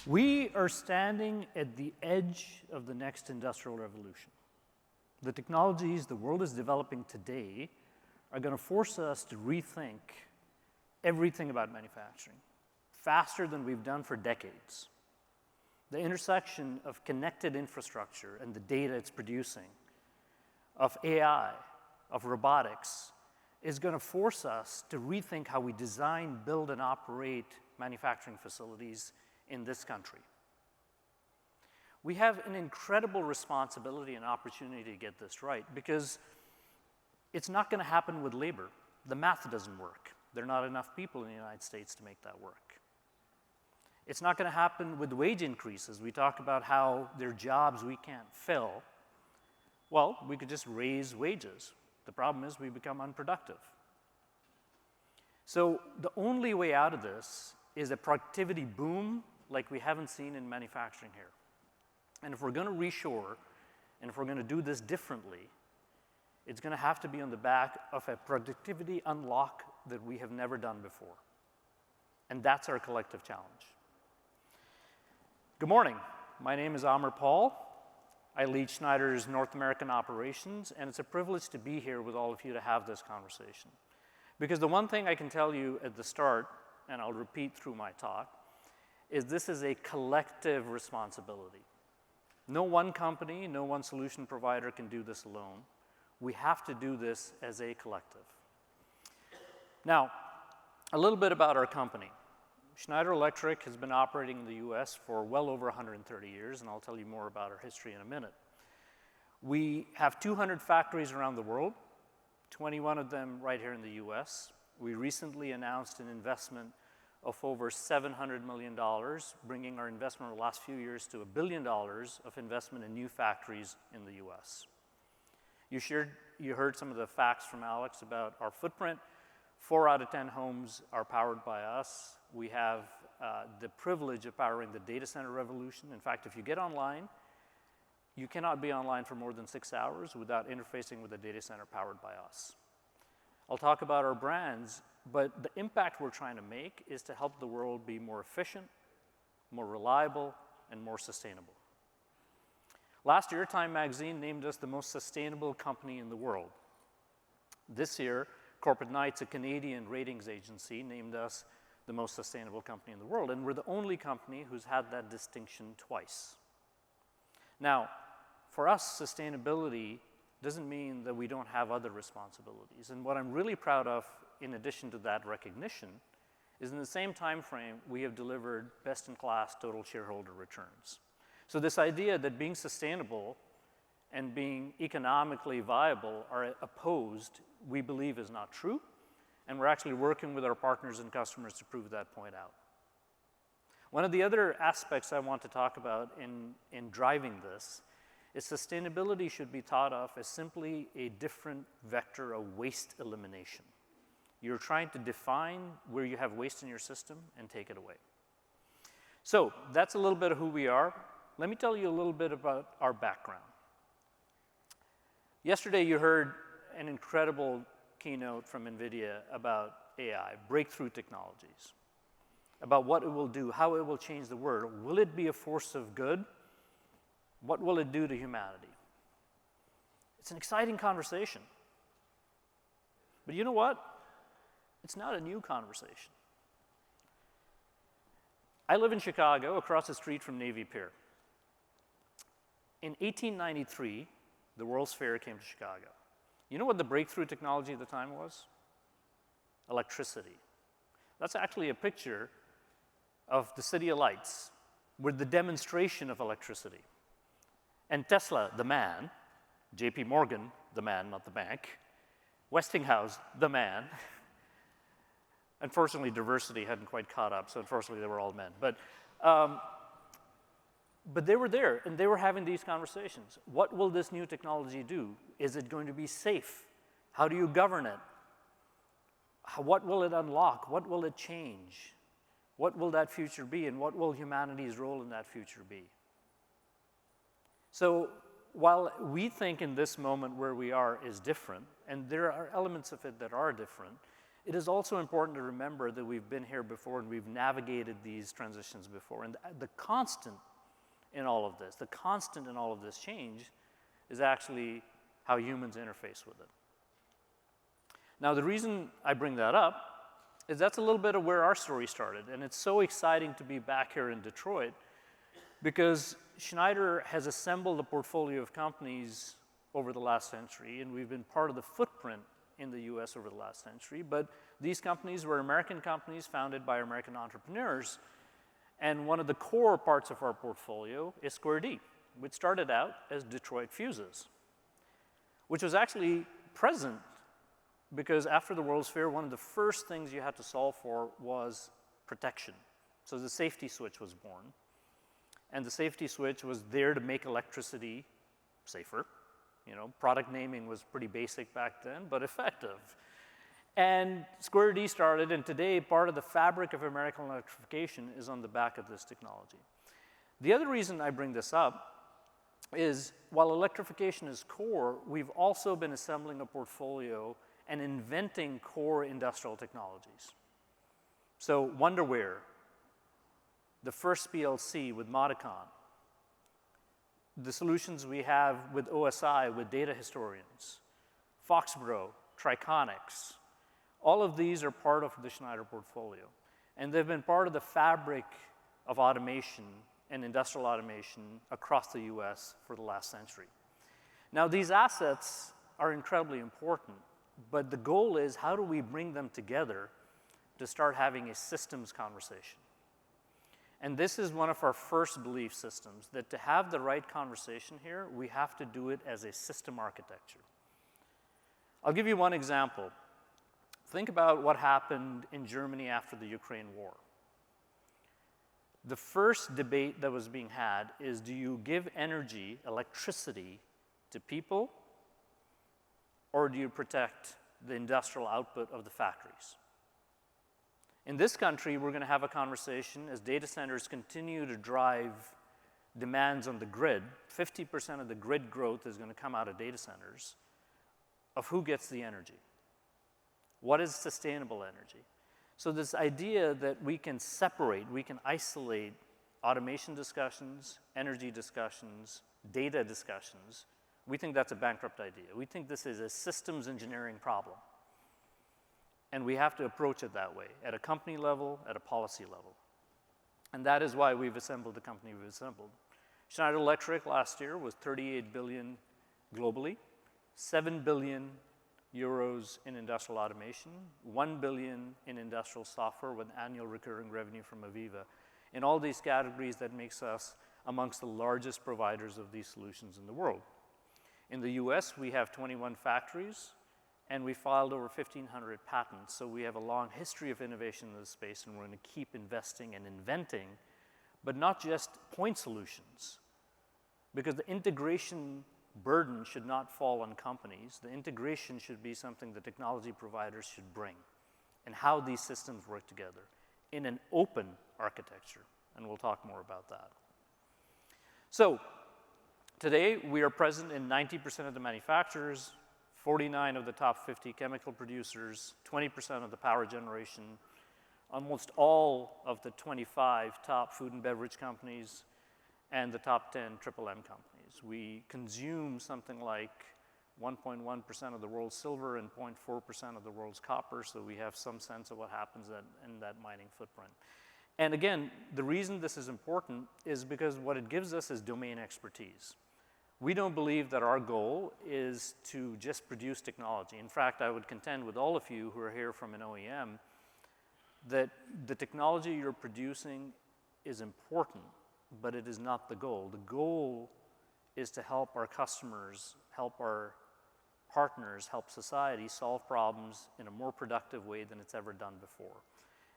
We are standing at the edge of the next industrial revolution. The technologies the world is developing today are going to force us to rethink everything about manufacturing faster than we've done for decades. The intersection of connected infrastructure and the data it's producing, of AI, of robotics, is going to force us to rethink how we design, build, and operate manufacturing facilities in this country. We have an incredible responsibility and opportunity to get this right because it's not going to happen with labor. The math doesn't work. There are not enough people in the United States to make that work. It's not going to happen with wage increases. We talk about how there are jobs we can't fill. Well, we could just raise wages. The problem is we become unproductive. So the only way out of this is a productivity boom like we haven't seen in manufacturing here. And if we're going to reshore, and if we're going to do this differently, it's going to have to be on the back of a productivity unlock that we have never done before. And that's our collective challenge. Good morning. My name is Aamir Paul. I lead Schneider's North American operations, and it's a privilege to be here with all of you to have this conversation. Because the one thing I can tell you at the start, and I'll repeat through my talk, is this is a collective responsibility. No one company, no one solution provider can do this alone. We have to do this as a collective. Now, a little bit about our company. Schneider Electric has been operating in the US for well over 130 years, and I'll tell you more about our history in a minute. We have 200 factories around the world, 21 of them right here in the US. We recently announced an investment of over $700 million, bringing our investment over the last few years to $1 billion of investment in new factories in the US. You heard some of the facts from Alex about our footprint. 4 out of 10 homes are powered by us. We have the privilege of powering the data center revolution. In fact, if you get online, you cannot be online for more than 6 hours without interfacing with a data center powered by us. I'll talk about our brands, but the impact we're trying to make is to help the world be more efficient, more reliable, and more sustainable. Last year, Time Magazine named us the most sustainable company in the world. This year, Corporate Knights, a Canadian ratings agency, named us the most sustainable company in the world, and we're the only company who's had that distinction twice. Now, for us, sustainability doesn't mean that we don't have other responsibilities, and what I'm really proud of, in addition to that recognition, is in the same time frame, we have delivered best-in-class total shareholder returns. So this idea that being sustainable and being economically viable are opposed, we believe is not true, and we're actually working with our partners and customers to prove that point out. One of the other aspects I want to talk about in driving this is sustainability should be thought of as simply a different vector of waste elimination. You're trying to define where you have waste in your system and take it away. So that's a little bit of who we are. Let me tell you a little bit about our background. Yesterday you heard an incredible keynote from NVIDIA about AI, breakthrough technologies, about what it will do, how it will change the world. Will it be a force of good? What will it do to humanity? It's an exciting conversation. But you know what? It's not a new conversation. I live in Chicago, across the street from Navy Pier. In 1893, the World's Fair came to Chicago. You know what the breakthrough technology at the time was? Electricity. That's actually a picture of the City of Lights with the demonstration of electricity. And Tesla, the man, JP Morgan, the man, not the bank, Westinghouse, the man. Unfortunately, diversity hadn't quite caught up, so unfortunately they were all men. But they were there, and they were having these conversations. What will this new technology do? Is it going to be safe? How do you govern it? What will it unlock? What will it change? What will that future be, and what will humanity's role in that future be? So while we think in this moment where we are is different, and there are elements of it that are different, It is also important to remember that we've been here before and we've navigated these transitions before. And the constant in all of this, the constant in all of this change is actually how humans interface with it. Now, the reason I bring that up is that's a little bit of where our story started. And it's so exciting to be back here in Detroit because Schneider has assembled a portfolio of companies over the last century, and we've been part of the footprint in the US over the last century. But these companies were American companies founded by American entrepreneurs. And one of the core parts of our portfolio is Square D, which started out as Detroit Fuses, which was actually present because after the World's Fair, one of the first things you had to solve for was protection. So the safety switch was born. And the safety switch was there to make electricity safer. You know, product naming was pretty basic back then, but effective. And Square D started, and today part of the fabric of American electrification is on the back of this technology. The other reason I bring this up is while electrification is core, we've also been assembling a portfolio and inventing core industrial technologies. So Wonderware, the first PLC with Modicon, the solutions we have with OSI, with data historians, Foxborough, Triconics, all of these are part of the Schneider portfolio. And they've been part of the fabric of automation and industrial automation across the US for the last century. Now, these assets are incredibly important, but the goal is how do we bring them together to start having a systems conversation? And this is one of our first belief systems, that to have the right conversation here, we have to do it as a system architecture. I'll give you one example. Think about what happened in Germany after the Ukraine war. The first debate that was being had is, do you give energy, electricity, to people, or do you protect the industrial output of the factories? In this country, we're going to have a conversation as data centers continue to drive demands on the grid. 50% of the grid growth is going to come out of data centers, of who gets the energy. What is sustainable energy? So this idea that we can separate, we can isolate automation discussions, energy discussions, data discussions, we think that's a bankrupt idea. We think this is a systems engineering problem. And we have to approach it that way, at a company level, at a policy level. And that is why we've assembled the company we've assembled. Schneider Electric last year was 38 billion globally, 7 billion euros in industrial automation, 1 billion in industrial software with annual recurring revenue from Aviva. In all these categories, that makes us amongst the largest providers of these solutions in the world. In the US, we have 21 factories, and we filed over 1,500 patents. So we have a long history of innovation in this space, and we're going to keep investing and inventing, but not just point solutions, because the integration burden should not fall on companies. The integration should be something the technology providers should bring, and how these systems work together in an open architecture, and we'll talk more about that. So today, we are present in 90% of the manufacturers, 49 of the top 50 chemical producers, 20% of the power generation, almost all of the 25 top food and beverage companies, and the top 10 triple M companies. We consume something like 1.1% of the world's silver and 0.4% of the world's copper, so we have some sense of what happens in that mining footprint. And again, the reason this is important is because what it gives us is domain expertise. We don't believe that our goal is to just produce technology. In fact, I would contend with all of you who are here from an OEM that the technology you're producing is important, but it is not the goal. The goal is to help our customers, help our partners, help society solve problems in a more productive way than it's ever done before.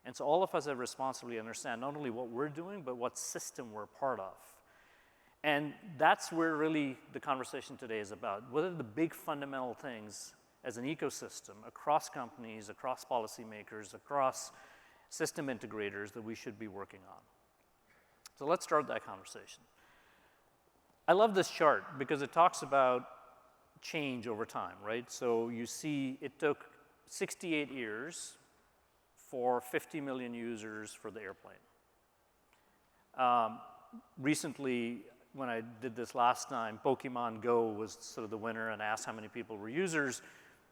And so all of us have responsibly understand not only what we're doing, but what system we're part of. And that's where really the conversation today is about. What are the big fundamental things as an ecosystem across companies, across policymakers, across system integrators that we should be working on? So let's start that conversation. I love this chart because it talks about change over time, right? So you see it took 68 years for 50 million users for the airplane. Recently, when I did this last time, Pokemon Go was sort of the winner, and I asked how many people were users.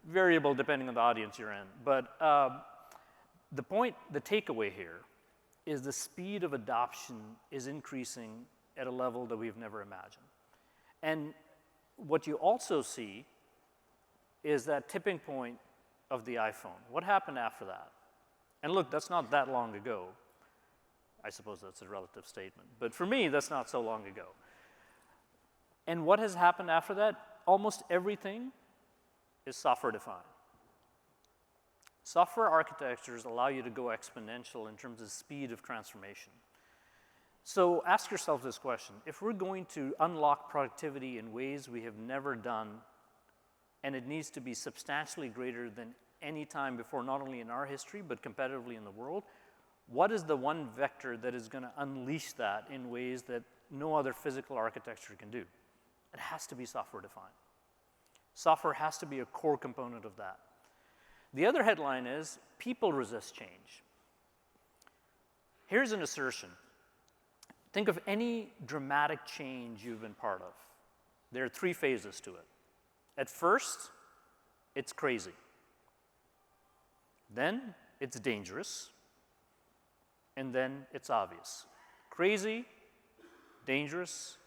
Variable depending on the audience you're in. But the takeaway here is the speed of adoption is increasing at a level that we've never imagined. And what you also see is that tipping point of the iPhone. What happened after that? And look, that's not that long ago. I suppose that's a relative statement. But for me, that's not so long ago. And what has happened after that? Almost everything is software-defined. Software architectures allow you to go exponential in terms of speed of transformation. So ask yourself this question. If we're going to unlock productivity in ways we have never done, and it needs to be substantially greater than any time before, not only in our history, but competitively in the world, what is the one vector that is going to unleash that in ways that no other physical architecture can do? It has to be software-defined. Software has to be a core component of that. The other headline is, people resist change. Here's an assertion. Think of any dramatic change you've been part of. There are 3 phases to it. At first, it's crazy. Then, it's dangerous. And then, it's obvious. Crazy, dangerous,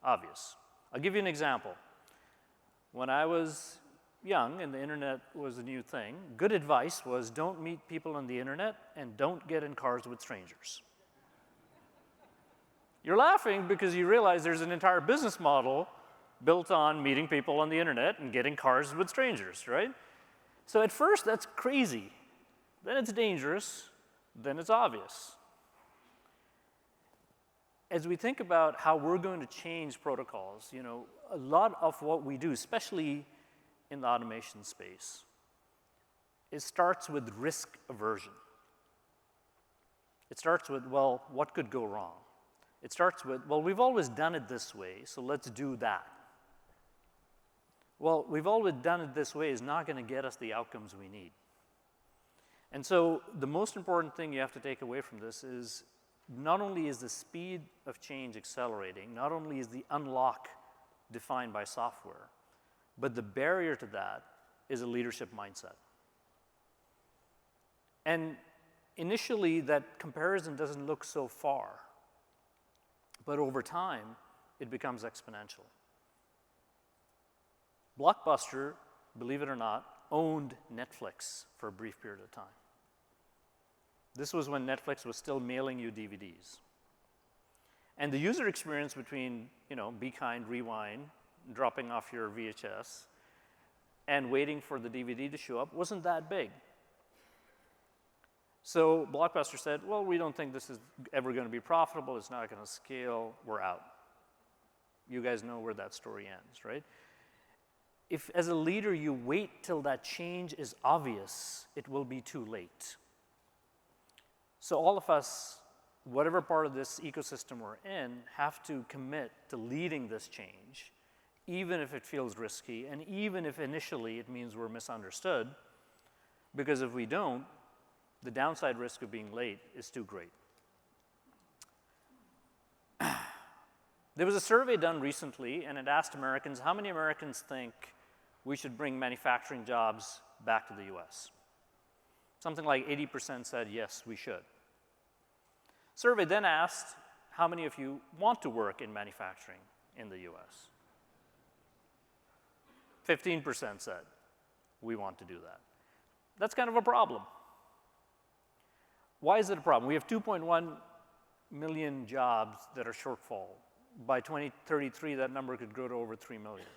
obvious. I'll give you an example. When I was young and the internet was a new thing, good advice was don't meet people on the internet and don't get in cars with strangers. You're laughing because you realize there's an entire business model built on meeting people on the internet and getting cars with strangers, right? So at first, that's crazy. Then it's dangerous. Then it's obvious. As we think about how we're going to change protocols, you know, a lot of what we do, especially in the automation space, it starts with risk aversion. It starts with, well, what could go wrong? It starts with, well, we've always done it this way, so let's do that. Well, we've always done it this way is not going to get us the outcomes we need. And so the most important thing you have to take away from this is not only is the speed of change accelerating, not only is the unlock defined by software, but the barrier to that is a leadership mindset. And initially, that comparison doesn't look so far. But over time, it becomes exponential. Blockbuster, believe it or not, owned Netflix for a brief period of time. This was when Netflix was still mailing you DVDs. And the user experience between, you know, Be Kind, Rewind, dropping off your VHS, and waiting for the DVD to show up wasn't that big. So Blockbuster said, well, we don't think this is ever going to be profitable. It's not going to scale. We're out. You guys know where that story ends, right? If, as a leader, you wait till that change is obvious, it will be too late. So all of us, whatever part of this ecosystem we're in, have to commit to leading this change, even if it feels risky, and even if initially it means we're misunderstood, because if we don't, the downside risk of being late is too great. There was a survey done recently, and it asked Americans, how many Americans think we should bring manufacturing jobs back to the US? Something like 80% said, yes, we should. Survey then asked, how many of you want to work in manufacturing in the US? 15% said, we want to do that. That's kind of a problem. Why is it a problem? We have 2.1 million jobs that are shortfall. By 2033, that number could grow to over 3 million.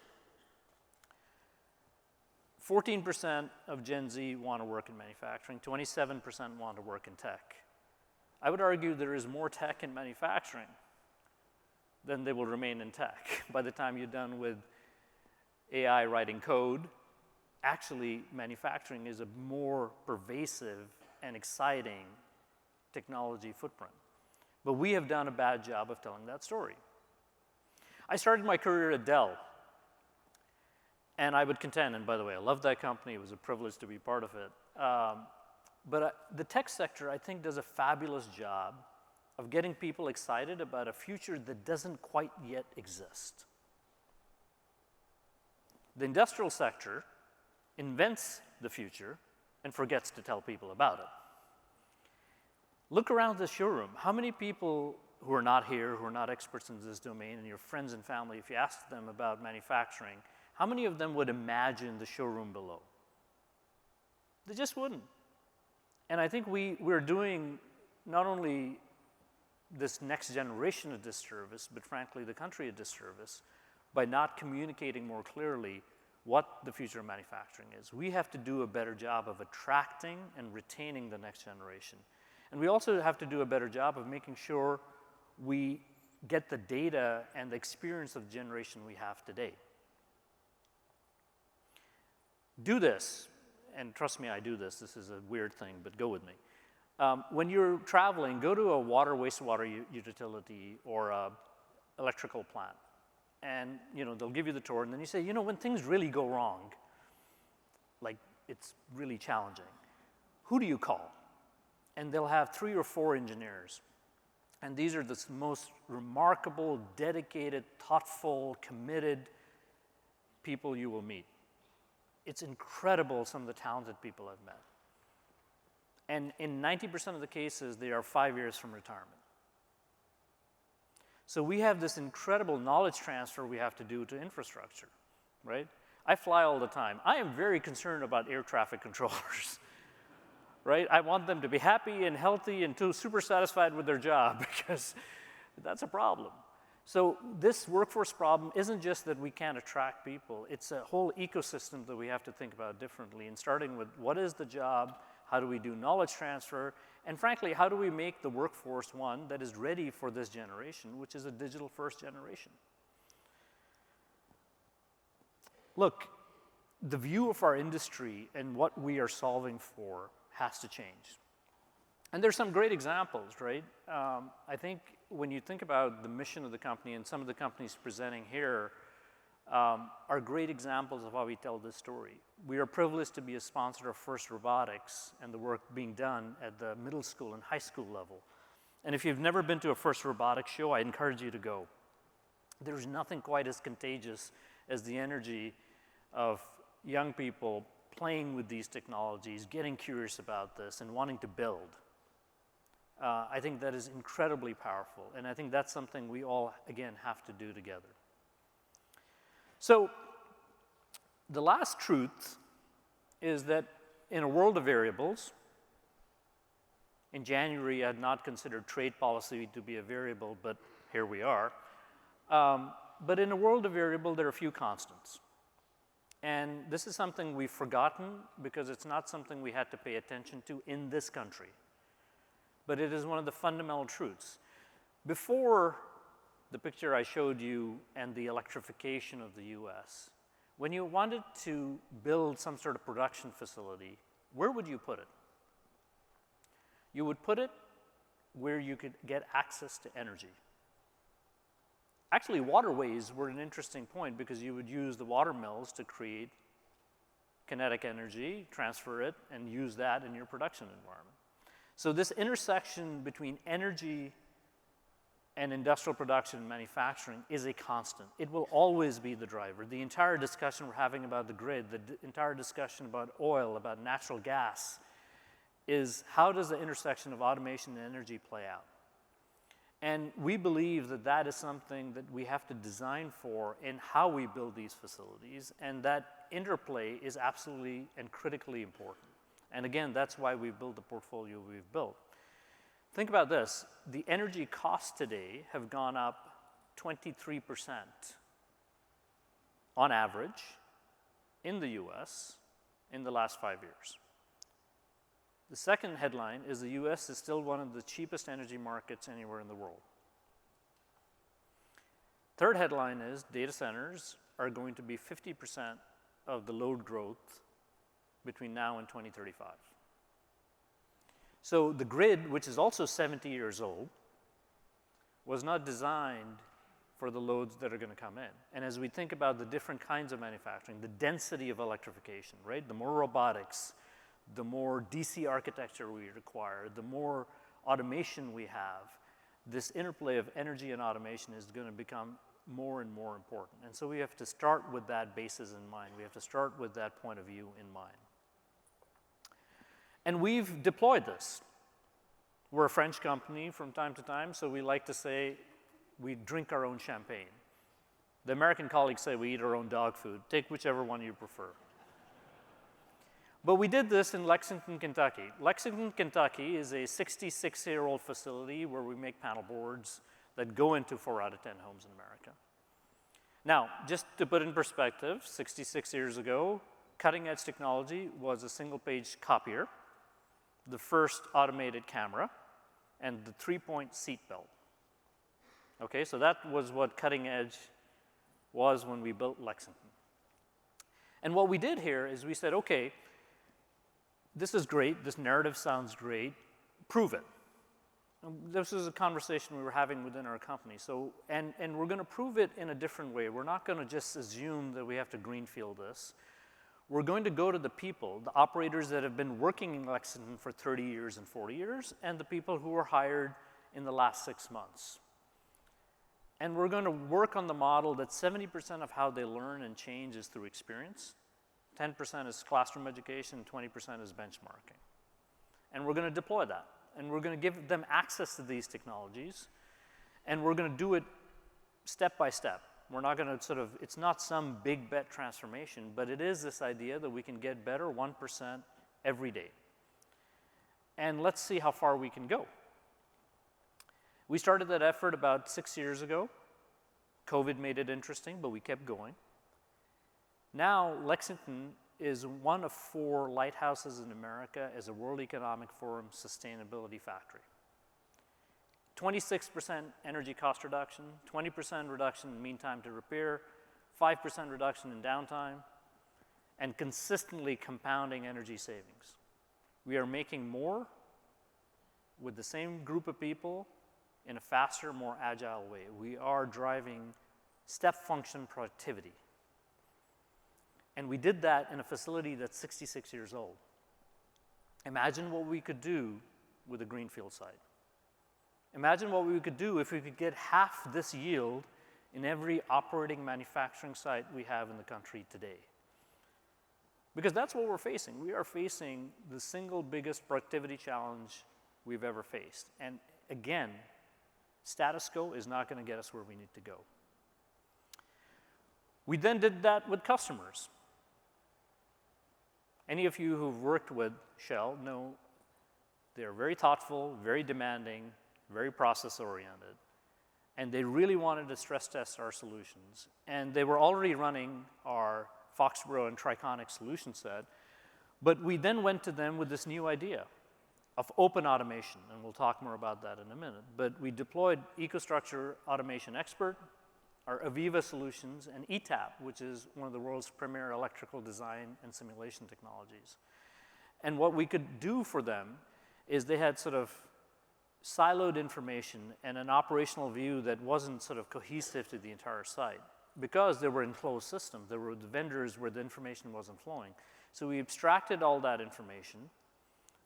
14% of Gen Z want to work in manufacturing. 27% want to work in tech. I would argue there is more tech in manufacturing than they will remain in tech. By the time you're done with AI writing code, actually, manufacturing is a more pervasive and exciting technology footprint. But we have done a bad job of telling that story. I started my career at Dell. And I would contend, and by the way, I love that company. It was a privilege to be part of it. But the tech sector, I think, does a fabulous job of getting people excited about a future that doesn't quite yet exist. The industrial sector invents the future and forgets to tell people about it. Look around the showroom. How many people who are not here, who are not experts in this domain, and your friends and family, if you asked them about manufacturing, how many of them would imagine the showroom below? They just wouldn't. And I think we're doing not only this next generation a disservice, but frankly, the country a disservice by not communicating more clearly what the future of manufacturing is. We have to do a better job of attracting and retaining the next generation. And we also have to do a better job of making sure we get the data and the experience of the generation we have today. Do this, and trust me, I do this. This is a weird thing, but go with me. When you're traveling, go to a water, wastewater utility or a electrical plant. And they'll give you the tour, and then you say, when things really go wrong, like it's really challenging, who do you call? And they'll have 3 or 4 engineers. And these are the most remarkable, dedicated, thoughtful, committed people you will meet. It's incredible, some of the talented people I've met. And in 90% of the cases, they are 5 years from retirement. So we have this incredible knowledge transfer we have to do to infrastructure, right? I fly all the time. I am very concerned about air traffic controllers, right? I want them to be happy and healthy and super satisfied with their job because that's a problem. So this workforce problem isn't just that we can't attract people. It's a whole ecosystem that we have to think about differently, and starting with what is the job, how do we do knowledge transfer, and frankly, how do we make the workforce one that is ready for this generation, which is a digital-first generation? Look, the view of our industry and what we are solving for has to change. And there's some great examples, right? I think when you think about the mission of the company, and some of the companies presenting here are great examples of how we tell this story. We are privileged to be a sponsor of FIRST Robotics and the work being done at the middle school and high school level. And if you've never been to a FIRST Robotics show, I encourage you to go. There's nothing quite as contagious as the energy of young people playing with these technologies, getting curious about this, and wanting to build. I think that is incredibly powerful, and I think that's something we all, again, have to do together. So the last truth is that in a world of variables, in January I had not considered trade policy to be a variable, but here we are. But in a world of variable, there are a few constants. And this is something we've forgotten because it's not something we had to pay attention to in this country. But it is one of the fundamental truths. Before the picture I showed you and the electrification of the US, when you wanted to build some sort of production facility, where would you put it? You would put it where you could get access to energy. Actually, waterways were an interesting point because you would use the water mills to create kinetic energy, transfer it, and use that in your production environment. So this intersection between energy and industrial production and manufacturing is a constant. It will always be the driver. The entire discussion we're having about the grid, the entire discussion about oil, about natural gas, is how does the intersection of automation and energy play out? And we believe that that is something that we have to design for in how we build these facilities, and that interplay is absolutely and critically important. And again, that's why we've built the portfolio we've built. Think about this. The energy costs today have gone up 23% on average in the US in the last 5 years. The second headline is the US is still one of the cheapest energy markets anywhere in the world. Third headline is data centers are going to be 50% of the load growth between now and 2035. So the grid, which is also 70 years old, was not designed for the loads that are going to come in. And as we think about the different kinds of manufacturing, the density of electrification, right? The more robotics, the more DC architecture we require, the more automation we have, this interplay of energy and automation is going to become more and more important. And so we have to start with that basis in mind. We have to start with that point of view in mind. And we've deployed this. We're a French company from time to time, so we like to say we drink our own champagne. The American colleagues say we eat our own dog food. Take whichever one you prefer. But we did this in Lexington, Kentucky. Lexington, Kentucky is a 66-year-old facility where we make panel boards that go into 4 out of 10 homes in America. Now, just to put in perspective, 66 years ago, cutting-edge technology was a single-page copier, the first automated camera, and the 3-point seat belt. Okay, so that was what cutting edge was when we built Lexington. And what we did here is we said, okay, this is great, this narrative sounds great, prove it. And this is a conversation we were having within our company. So, and we're going to prove it in a different way. We're not going to just assume that we have to greenfield this. We're going to go to the people, the operators that have been working in Lexington for 30 years and 40 years, and the people who were hired in the last 6 months. And we're going to work on the model that 70% of how they learn and change is through experience, 10% is classroom education, 20% is benchmarking. And we're going to deploy that. And we're going to give them access to these technologies, and we're going to do it step by step. We're not going to sort of, it's not some big bet transformation, but it is this idea that we can get better 1% every day. And let's see how far we can go. We started that effort about 6 years ago. COVID made it interesting, but we kept going. Now, Lexington is one of 4 lighthouses in America as a World Economic Forum sustainability factory. 26% energy cost reduction, 20% reduction in mean time to repair, 5% reduction in downtime, and consistently compounding energy savings. We are making more with the same group of people in a faster, more agile way. We are driving step function productivity. And we did that in a facility that's 66 years old. Imagine what we could do with a greenfield site. Imagine what we could do if we could get half this yield in every operating manufacturing site we have in the country today. Because that's what we're facing. We are facing the single biggest productivity challenge we've ever faced. And again, status quo is not going to get us where we need to go. We then did that with customers. Any of you who've worked with Shell know they're very thoughtful, very demanding, very process-oriented, and they really wanted to stress test our solutions. And they were already running our Foxborough and Triconic solution set, but we then went to them with this new idea of open automation, and we'll talk more about that in a minute. But we deployed EcoStruxure Automation Expert, our Aviva solutions, and ETAP, which is one of the world's premier electrical design and simulation technologies. And what we could do for them is they had sort of siloed information and an operational view that wasn't sort of cohesive to the entire site because they were in closed systems. There were the vendors where the information wasn't flowing. So we abstracted all that information,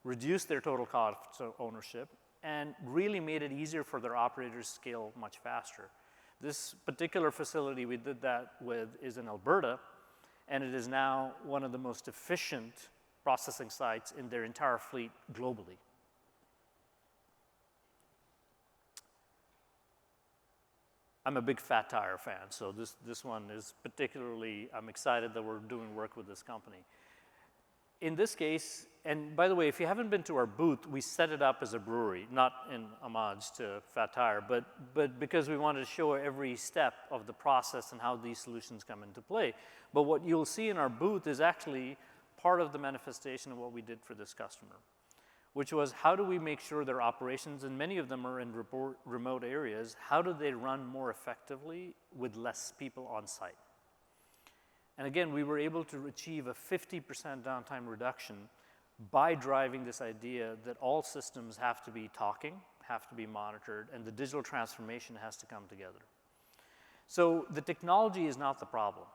reduced their total cost of ownership, and really made it easier for their operators to scale much faster. This particular facility we did that with is in Alberta, and it is now one of the most efficient processing sites in their entire fleet globally. I'm a big Fat Tire fan, so this one is particularly, I'm excited that we're doing work with this company. In this case, and by the way, if you haven't been to our booth, we set it up as a brewery, not in homage to Fat Tire, but because we wanted to show every step of the process and how these solutions come into play. But what you'll see in our booth is actually part of the manifestation of what we did for this customer, which was how do we make sure their operations, and many of them are in remote areas, how do they run more effectively with less people on site? And again, we were able to achieve a 50% downtime reduction by driving this idea that all systems have to be talking, have to be monitored, and the digital transformation has to come together. So the technology is not the problem.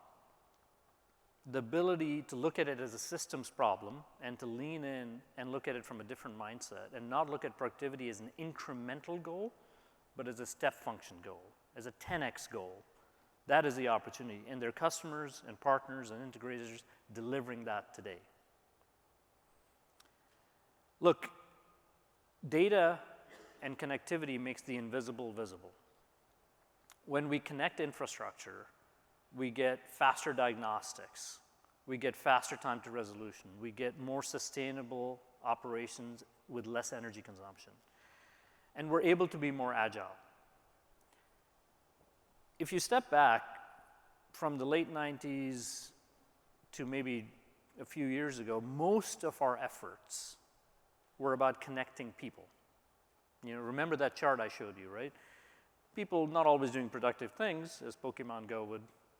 the ability to look at it as a systems problem and to lean in and look at it from a different mindset and not look at productivity as an incremental goal, but as a step function goal, as a 10x goal. That is the opportunity, and their customers and partners and integrators delivering that today. Look, data and connectivity makes the invisible visible. When we connect infrastructure, we get faster diagnostics, we get faster time to resolution, we get more sustainable operations with less energy consumption, and we're able to be more agile. If you step back from the late 90s to maybe a few years ago, most of our efforts were about connecting people. You know, remember that chart I showed you, right? People not always doing productive things, as Pokemon Go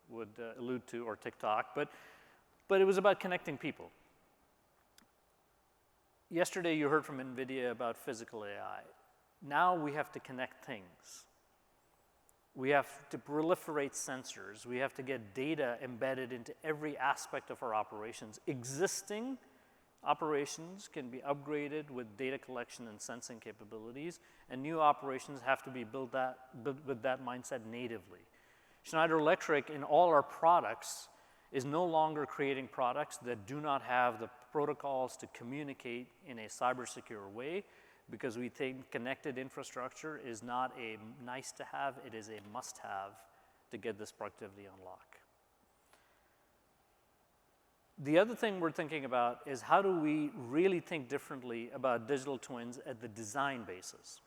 would allude to, or TikTok, but it was about connecting people. Yesterday you heard from NVIDIA about physical AI. Now we have to connect things. We have to proliferate sensors. We have to get data embedded into every aspect of our operations. Existing operations can be upgraded with data collection and sensing capabilities, and new operations have to be built with that mindset natively. Schneider Electric, in all our products, is no longer creating products that do not have the protocols to communicate in a cyber-secure way, because we think connected infrastructure is not a nice to have, it is a must have to get this productivity unlock. The other thing we're thinking about is how do we really think differently about digital twins at the design basis.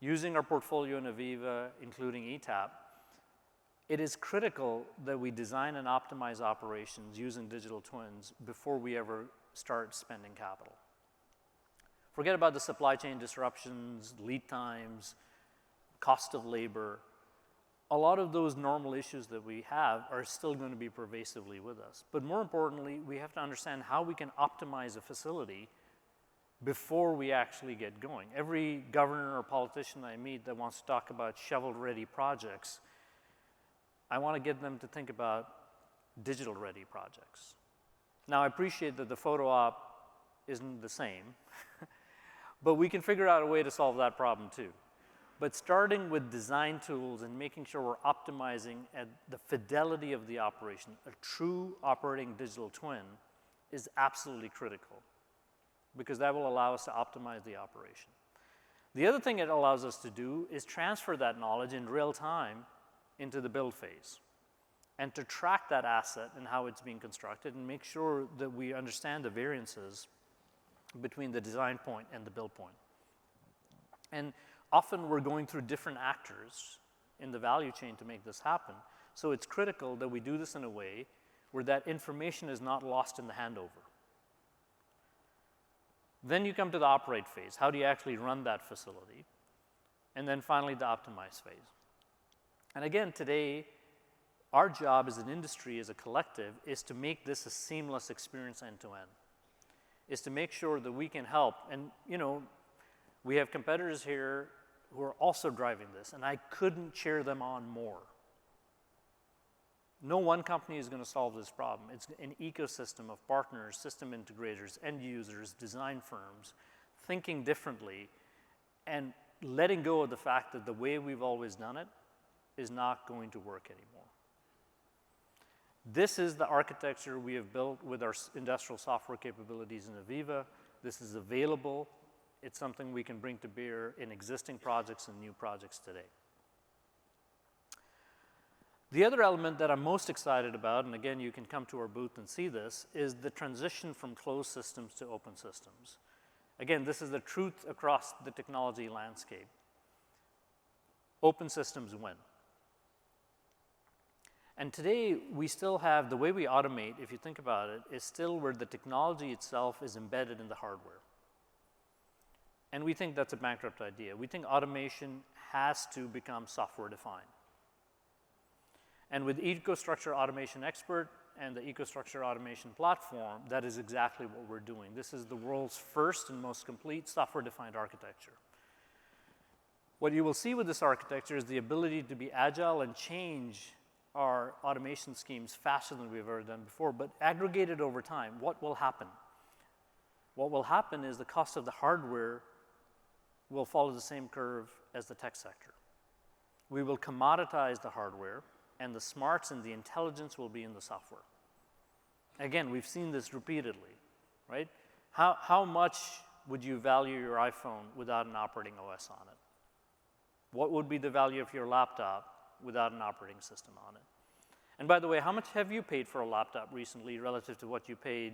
Using our portfolio in AVEVA, including ETAP, it is critical that we design and optimize operations using digital twins before we ever start spending capital. Forget about the supply chain disruptions, lead times, cost of labor. A lot of those normal issues that we have are still going to be pervasively with us. But more importantly, we have to understand how we can optimize a facility before we actually get going. Every governor or politician I meet that wants to talk about shovel-ready projects, I want to get them to think about digital-ready projects. Now, I appreciate that the photo op isn't the same, but we can figure out a way to solve that problem too. But starting with design tools and making sure we're optimizing at the fidelity of the operation, a true operating digital twin is absolutely critical, because that will allow us to optimize the operation. The other thing it allows us to do is transfer that knowledge in real time into the build phase, and to track that asset and how it's being constructed and make sure that we understand the variances between the design point and the build point. And often we're going through different actors in the value chain to make this happen. So it's critical that we do this in a way where that information is not lost in the handover. Then you come to the operate phase. How do you actually run that facility? And then finally the optimize phase. And again, today, our job as an industry, as a collective, is to make this a seamless experience end to end. Is to make sure that we can help. And, you know, we have competitors here who are also driving this, and I couldn't cheer them on more. No one company is going to solve this problem. It's an ecosystem of partners, system integrators, end users, design firms, thinking differently, and letting go of the fact that the way we've always done it is not going to work anymore. This is the architecture we have built with our industrial software capabilities in AVEVA. This is available. It's something we can bring to bear in existing projects and new projects today. The other element that I'm most excited about, and again, you can come to our booth and see this, is the transition from closed systems to open systems. Again, this is the truth across the technology landscape. Open systems win. And today, we still have, the way we automate, if you think about it, is still where the technology itself is embedded in the hardware. And we think that's a bankrupt idea. We think automation has to become software-defined. And with EcoStruxure Automation Expert and the EcoStruxure Automation Platform, that is exactly what we're doing. This is the world's first and most complete software-defined architecture. What you will see with this architecture is the ability to be agile and change our automation schemes faster than we've ever done before, but aggregated over time, what will happen? What will happen is the cost of the hardware will follow the same curve as the tech sector. We will commoditize the hardware, and the smarts and the intelligence will be in the software. Again, we've seen this repeatedly, right? How much would you value your iPhone without an operating OS on it? What would be the value of your laptop without an operating system on it? And by the way, how much have you paid for a laptop recently relative to what you paid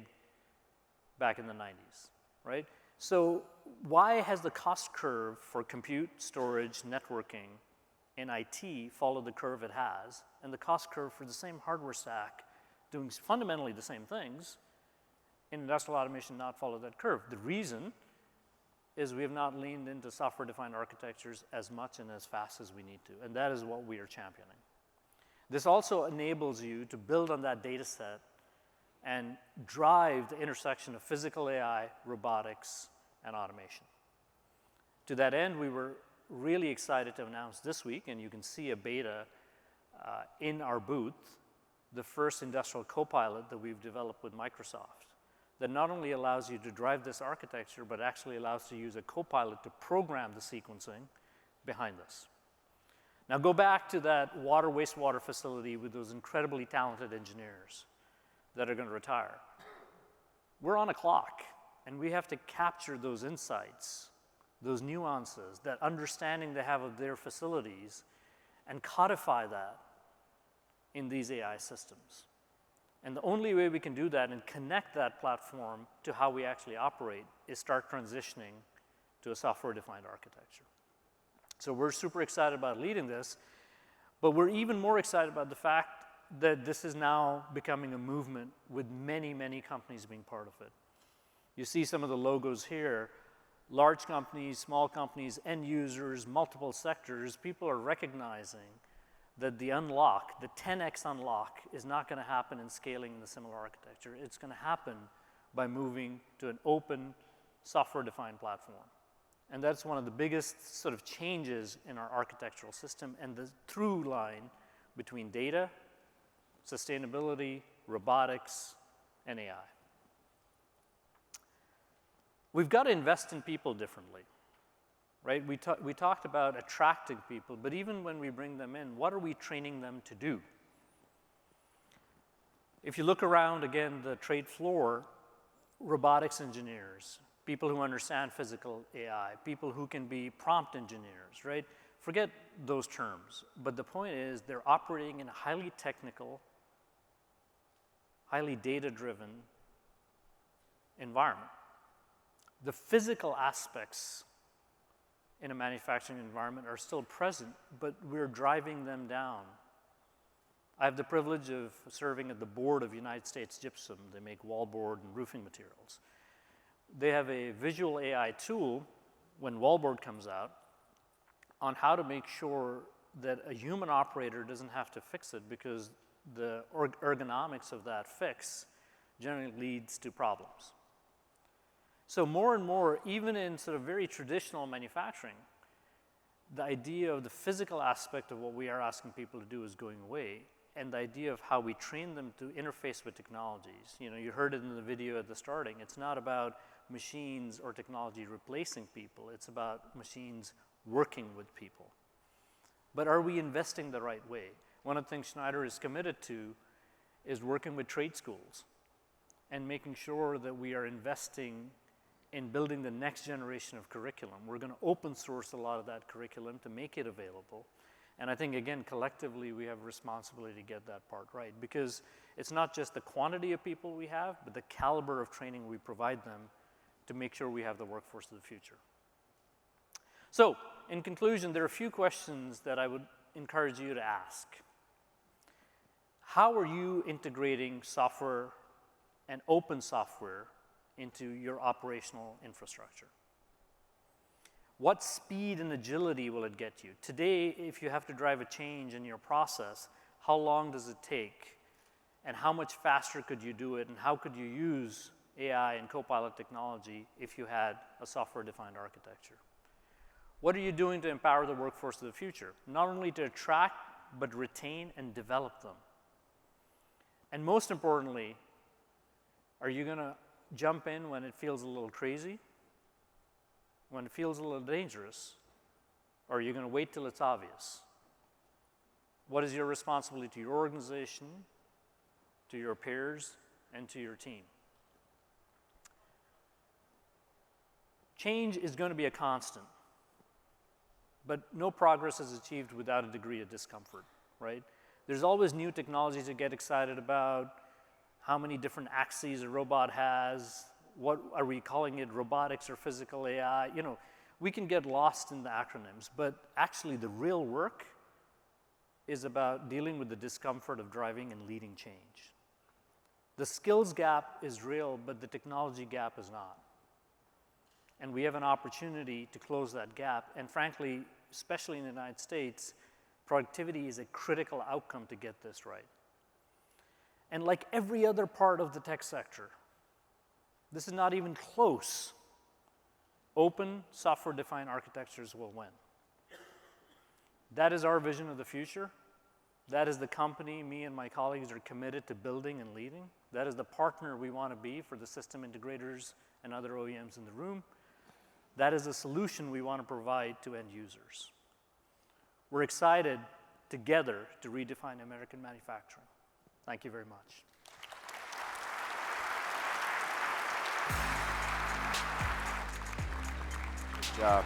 back in the 90s, right? So why has the cost curve for compute, storage, networking, and IT followed the curve it has, and the cost curve for the same hardware stack doing fundamentally the same things in industrial automation not follow that curve? The reason is we have not leaned into software-defined architectures as much and as fast as we need to, and that is what we are championing. This also enables you to build on that data set and drive the intersection of physical AI, robotics, and automation. To that end, we were really excited to announce this week, and you can see a beta in our booth, the first industrial copilot that we've developed with Microsoft that not only allows you to drive this architecture, but actually allows you to use a copilot to program the sequencing behind this. Now go back to that water wastewater facility with those incredibly talented engineers that are going to retire. We're on a clock, and we have to capture those insights, those nuances, that understanding they have of their facilities, and codify that in these AI systems. And the only way we can do that and connect that platform to how we actually operate is start transitioning to a software-defined architecture. So we're super excited about leading this, but we're even more excited about the fact that this is now becoming a movement with many, many companies being part of it. You see some of the logos here. Large companies, small companies, end users, multiple sectors, people are recognizing that the unlock, the 10x unlock, is not going to happen in scaling in the similar architecture. It's going to happen by moving to an open, software-defined platform. And that's one of the biggest sort of changes in our architectural system and the through line between data, sustainability, robotics, and AI. We've got to invest in people differently. Right? We talked about attracting people, but even when we bring them in, what are we training them to do? If you look around, again, the trade floor, robotics engineers, people who understand physical AI, people who can be prompt engineers, right? Forget those terms, but the point is they're operating in a highly technical, highly data-driven environment. The physical aspects in a manufacturing environment are still present, but we're driving them down. I have the privilege of serving at the board of United States Gypsum. They make wallboard and roofing materials. They have a visual AI tool when wallboard comes out on how to make sure that a human operator doesn't have to fix it because the ergonomics of that fix generally leads to problems. So more and more, even in sort of very traditional manufacturing, the idea of the physical aspect of what we are asking people to do is going away, and the idea of how we train them to interface with technologies. You know, you heard it in the video at the starting. It's not about machines or technology replacing people. It's about machines working with people. But are we investing the right way? One of the things Schneider is committed to is working with trade schools and making sure that we are investing in building the next generation of curriculum. We're going to open source a lot of that curriculum to make it available. And I think, again, collectively, we have a responsibility to get that part right, because it's not just the quantity of people we have, but the caliber of training we provide them to make sure we have the workforce of the future. So, in conclusion, there are a few questions that I would encourage you to ask. How are you integrating software and open software into your operational infrastructure? What speed and agility will it get you? Today, if you have to drive a change in your process, how long does it take? And how much faster could you do it? And how could you use AI and copilot technology if you had a software-defined architecture? What are you doing to empower the workforce of the future? Not only to attract but retain and develop them. And most importantly, are you going to jump in when it feels a little crazy, when it feels a little dangerous, or are you going to wait till it's obvious? What is your responsibility to your organization, to your peers, and to your team? Change is going to be a constant, but no progress is achieved without a degree of discomfort, right? There's always new technologies to get excited about, how many different axes a robot has, what are we calling it, robotics or physical AI? You know, we can get lost in the acronyms, but actually the real work is about dealing with the discomfort of driving and leading change. The skills gap is real, but the technology gap is not. And we have an opportunity to close that gap. And frankly, especially in the United States, productivity is a critical outcome to get this right. And like every other part of the tech sector, this is not even close. Open software-defined architectures will win. That is our vision of the future. That is the company me and my colleagues are committed to building and leading. That is the partner we want to be for the system integrators and other OEMs in the room. That is the solution we want to provide to end users. We're excited together to redefine American manufacturing. Thank you very much. Good job.